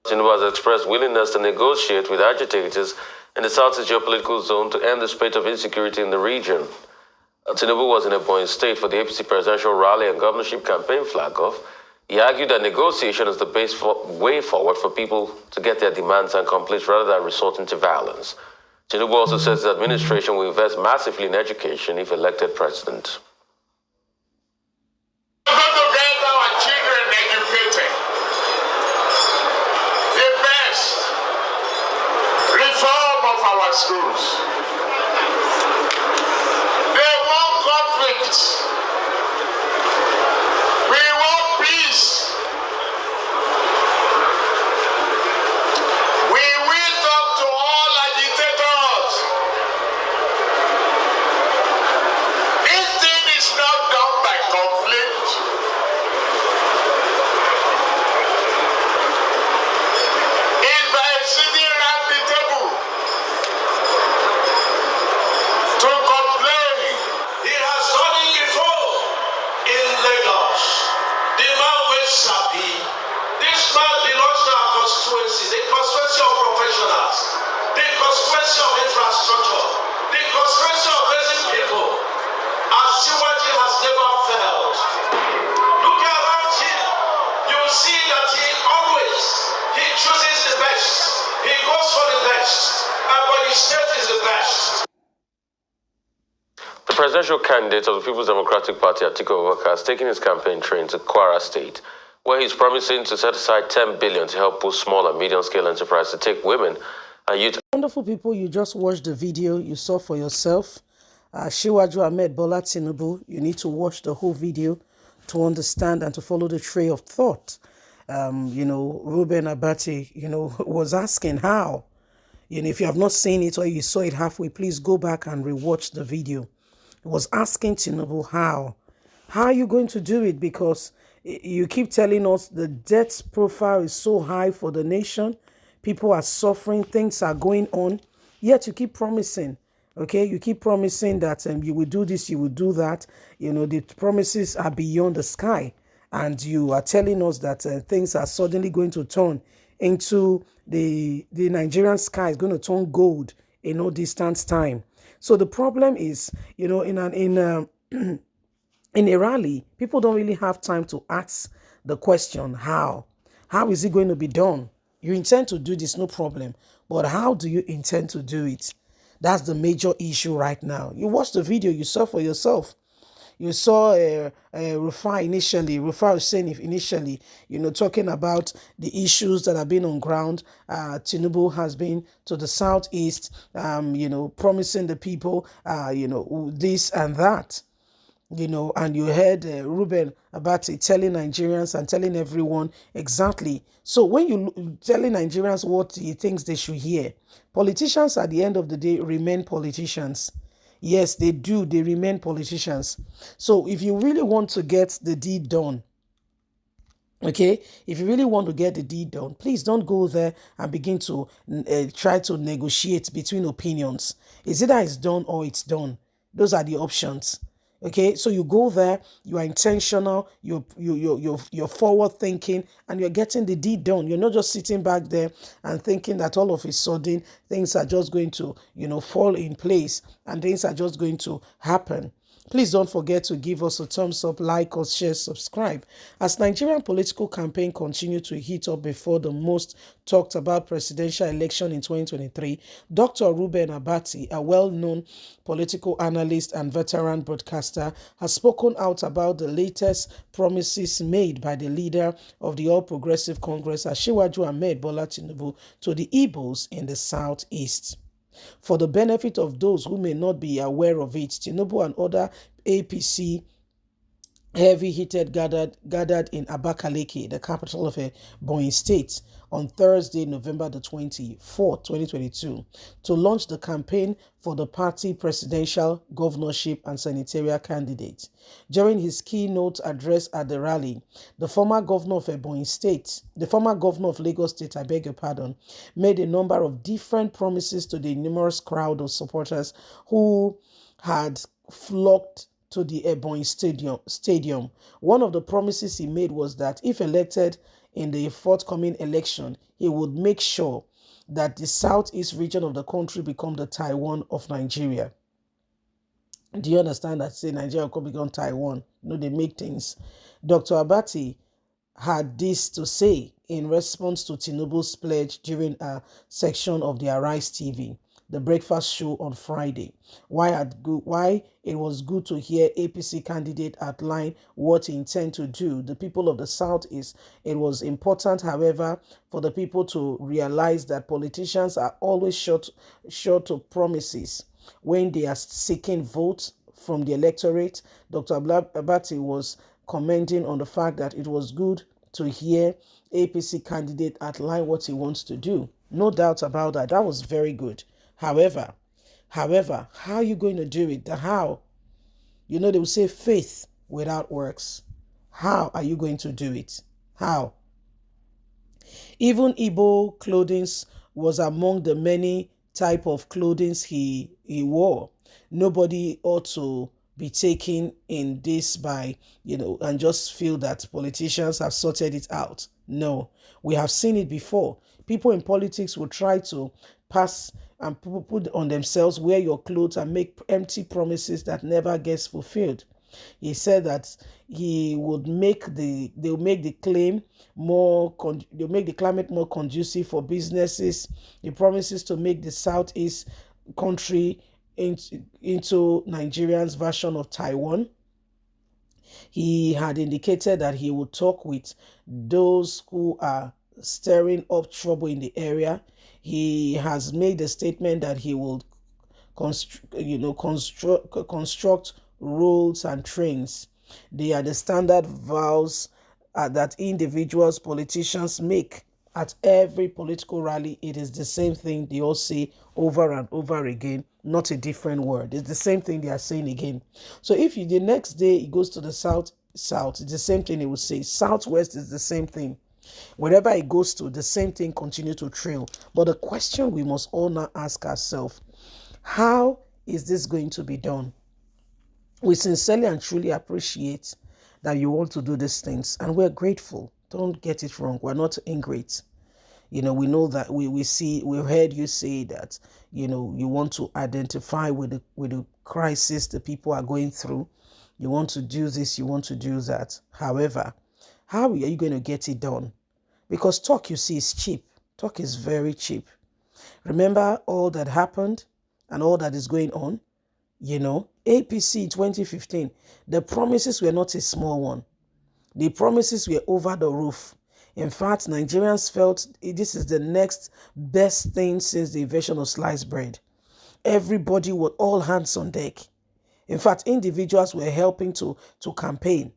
Tinubu has expressed willingness to negotiate with agitators in the Southeast geopolitical zone to end the spate of insecurity in the region. Tinubu was in a buoyant state for the APC presidential rally and governorship campaign flag-off. He argued that negotiation is the way forward for people to get their demands and complaints rather than resorting to violence. Tinubu also says his administration will invest massively in education if elected president. We want to get our children educated. The best reform of our schools. They want conflict. We want peace. We will talk to all agitators. This thing is not done by conflict. It's by sitting around the table to complain. He has done it before in Lagos. The man with Sapi. This man belongs to our constituency, the constituency of professionals, the constituency of infrastructure, the constituency of raising people. As Siwaji has never failed. Look around him. You see that he chooses the best. He goes for the best. And but his state is the best. The presidential candidate of the People's Democratic Party, Atiku Abubakar, has taken his campaign train to Kwara State, where he's promising to set aside $10 billion to help boost small and medium-scale enterprises to take women and youth. Wonderful people, you just watched the video, you saw for yourself. Shiwaju Ahmed Bola Tinubu, you need to watch the whole video to understand and to follow the trail of thought. Reuben Abati, was asking how. If you have not seen it or you saw it halfway, please go back and rewatch the video. He was asking Tinubu how. How are you going to do it? Because you keep telling us the debt profile is so high for the nation. People are suffering. Things are going on. Yet you keep promising. Okay, you keep promising that you will do this, you will do that. The promises are beyond the sky. And you are telling us that things are suddenly going to turn into the Nigerian sky is going to turn gold in no distant time. So the problem is, in a rally, people don't really have time to ask the question, how? How is it going to be done? You intend to do this, no problem. But how do you intend to do it? That's the major issue right now. You watched the video, you saw for yourself. You saw Rufai Oseni initially, talking about the issues that have been on ground. Tinubu has been to the southeast, promising the people, this and that. And you heard Reuben Abati telling Nigerians and telling everyone exactly. So when you telling Nigerians what he thinks they should hear, politicians at the end of the day remain politicians. Yes, they do. They remain politicians. So if you really want to get the deed done, okay, if you really want to get the deed done, please don't go there and begin to try to negotiate between opinions. It's either it's done or it's done. Those are the options. Okay, so you go there, you are intentional, you're forward thinking, and you're getting the deed done. You're not just sitting back there and thinking that all of a sudden things are just going to, fall in place and things are just going to happen. Please don't forget to give us a thumbs up, like us, share, subscribe. As Nigerian political campaign continue to heat up before the most talked about presidential election in 2023, Dr. Reuben Abati, a well-known political analyst and veteran broadcaster, has spoken out about the latest promises made by the leader of the All Progressive Congress, Asiwaju Ahmed Bola Tinubu, to the Igbos in the southeast. For the benefit of those who may not be aware of it, Tinubu and other APC heavy-hitters gathered in Abakaliki, the capital of Ebonyi State, on Thursday, November the 24th, 2022, to launch the campaign for the party presidential, governorship, and senatorial candidates. During his keynote address at the rally, the former governor of Ebonyi State, the former governor of Lagos State, I beg your pardon, made a number of different promises to the numerous crowd of supporters who had flocked to the Ebonyi Stadium. One of the promises he made was that if elected, in the forthcoming election, he would make sure that the southeast region of the country become the Taiwan of Nigeria. Do you understand that? Say Nigeria could become Taiwan. They make things. Dr. Abati had this to say in response to Tinubu's pledge during a section of the Arise TV, the breakfast show on Friday. Why it was good to hear APC candidate outline what he intends to do. The people of the Southeast, it was important, however, for the people to realize that politicians are always short of promises. When they are seeking votes from the electorate, Dr. Abati was commenting on the fact that it was good to hear APC candidate outline what he wants to do. No doubt about that. That was very good. However, how are you going to do it? How? They will say faith without works. How are you going to do it? How? Even Igbo clothing was among the many type of clothing he wore. Nobody ought to be taken in this by, and just feel that politicians have sorted it out. No, we have seen it before. People in politics will try to pass and put on themselves, wear your clothes and make empty promises that never gets fulfilled. He said that he would they'll make the climate more conducive for businesses. He promises to make the Southeast country into Nigeria's version of Taiwan. He had indicated that he would talk with those who are stirring up trouble in the area. He has made a statement that he will construct roads and trains. They are the standard vows that individuals, politicians make at every political rally. It is the same thing they all say over and over again, not a different word. It's the same thing they are saying again. So if the next day he goes to the south, it's the same thing he will say. Southwest is the same thing. Wherever it goes to, the same thing continue to trail. But the question we must all now ask ourselves, how is this going to be done? We sincerely and truly appreciate that you want to do these things, and we're grateful. Don't get it wrong. We're not ingrate. We know that we've heard you say that, you want to identify with the crisis the people are going through. You want to do this, you want to do that. However, how are you going to get it done? Because talk, you see, is cheap. Talk is very cheap. Remember all that happened and all that is going on? APC 2015, the promises were not a small one. The promises were over the roof. In fact, Nigerians felt this is the next best thing since the invention of sliced bread. Everybody was all hands on deck. In fact, individuals were helping to campaign.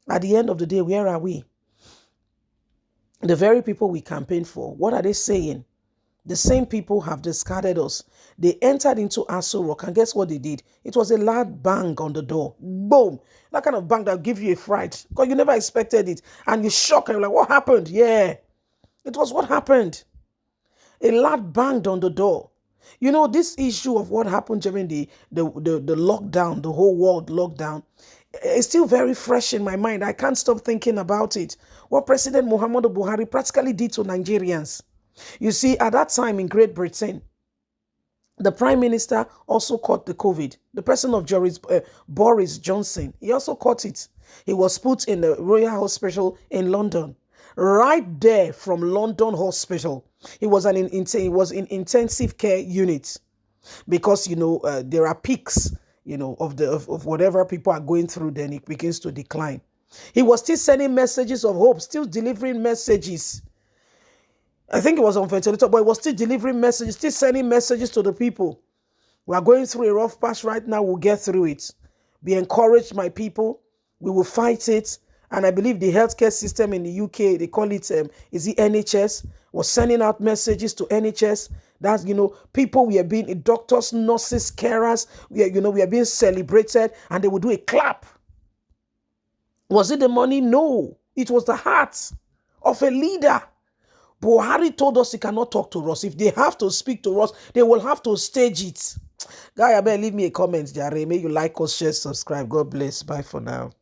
At the end of the day, where are we? The very people we campaigned for, what are they saying? The same people have discarded us. They entered into Aso Rock, and guess what they did? It was a loud bang on the door. Boom! That kind of bang that gives you a fright because you never expected it. And you're shocked and you're like, what happened? Yeah, it was what happened. A loud bang on the door. This issue of what happened during the lockdown, the whole world lockdown, is still very fresh in my mind. I can't stop thinking about it. What President Muhammadu Buhari practically did to Nigerians. You see, at that time in Great Britain, the Prime Minister also caught the COVID. The person of Boris Johnson, he also caught it. He was put in the Royal Hospital in London. Right there from London Hospital, he was in intensive care unit because there are peaks of whatever people are going through. Then it begins to decline. He was still sending messages of hope, still delivering messages. I think it was on ventilator, but it was still delivering messages, still sending messages to the people. We are going through a rough patch right now. We'll get through it. Be encouraged, my people. We will fight it. And I believe the healthcare system in the UK, they call it, is it NHS, was sending out messages to NHS. That's, people, we are being, doctors, nurses, carers, we are being celebrated, and they will do a clap. Was it the money? No. It was the heart of a leader. Buhari told us he cannot talk to us. If they have to speak to us, they will have to stage it. Guy, I better leave me a comment, Jare. May you like us, share, subscribe. God bless. Bye for now.